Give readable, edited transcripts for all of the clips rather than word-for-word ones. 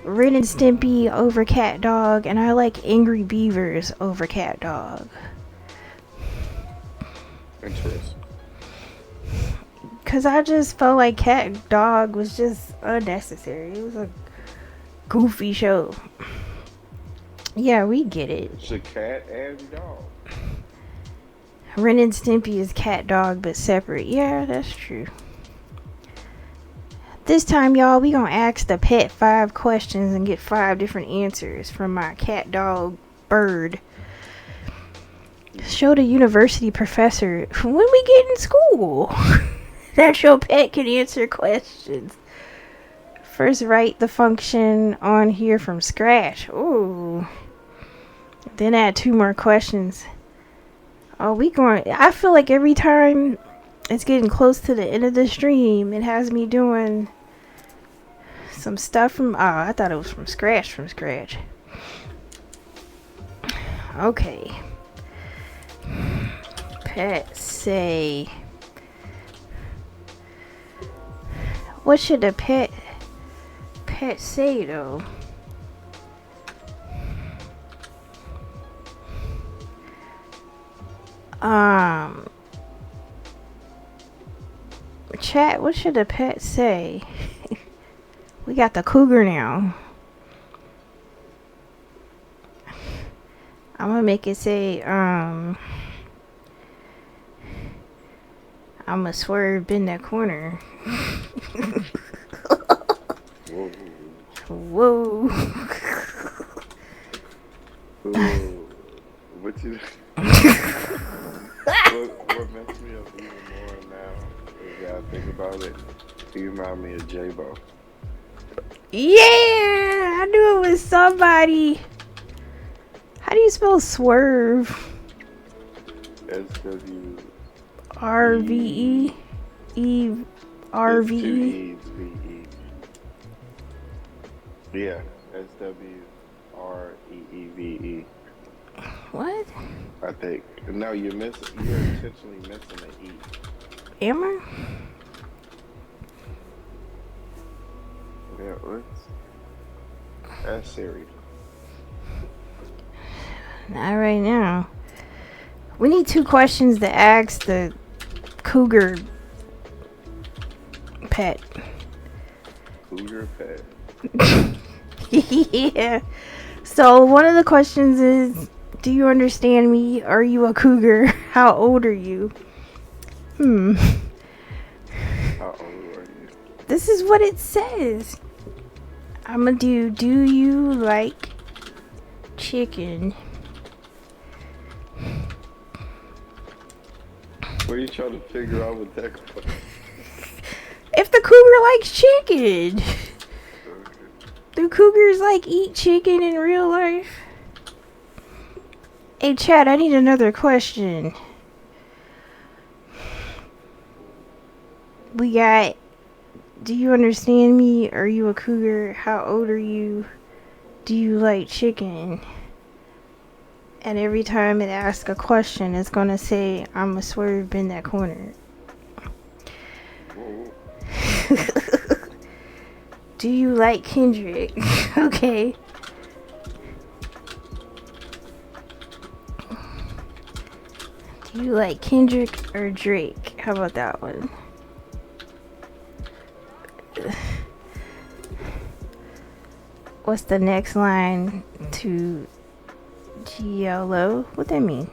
Ren and Stimpy over Cat Dog, and I like Angry Beavers over Cat Dog. Interesting. Cause I just felt like Cat Dog was just unnecessary. It was a goofy show. Yeah, we get it. It's a cat and dog. Ren and Stimpy is Cat Dog, but separate. Yeah, that's true. This time, y'all, we gonna ask the pet 5 questions and get 5 different answers from my cat, dog, bird. Show the university professor when we get in school that your pet can answer questions. First, write the function on here from scratch. Ooh. Then add 2 more questions. Oh, I feel like every time it's getting close to the end of the stream, it has me doing some stuff from, I thought it was from scratch. Okay. Pet say. What should a pet say though? Chat, what should a pet say? We got the cougar now. I'm gonna make it say, I'ma swerve in that corner. Whoa. What makes me up even more now is that I think about it. You remind me of J-Bo. Yeah, I knew it was somebody. How do you spell swerve? S-W-R-V-E. E-R-V-E. Yeah, S-W-R-E-E-V-E. What? I think. No, you're intentionally missing an E. Am I? Yeah, let's ask Siri. Not right now. We need 2 questions to ask the cougar pet. Cougar pet. Yeah. So one of the questions is, do you understand me? Are you a cougar? How old are you? How old are you? This is what it says. I'ma do you like chicken? What are you trying to figure out with that question? If the cougar likes chicken. Do cougars like eat chicken in real life? Hey Chad, I need another question. We got, do you understand me? Are you a cougar? How old are you? Do you like chicken? And every time it asks a question, it's gonna say, I'ma swerve in that corner. Do you like Kendrick? Okay. Do you like Kendrick or Drake? How about that one? What's the next line to GLO? What that mean?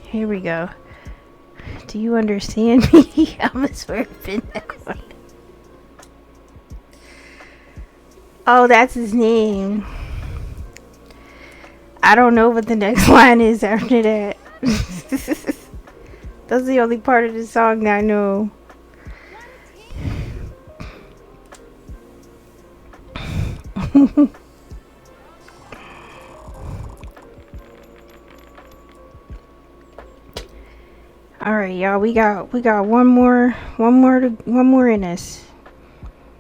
Here we go. Do you understand me? I'm a swerve in that corner. Oh, that's his name. I don't know what the next line is after that. That's the only part of the song that I know. All right, y'all. We got one more in us.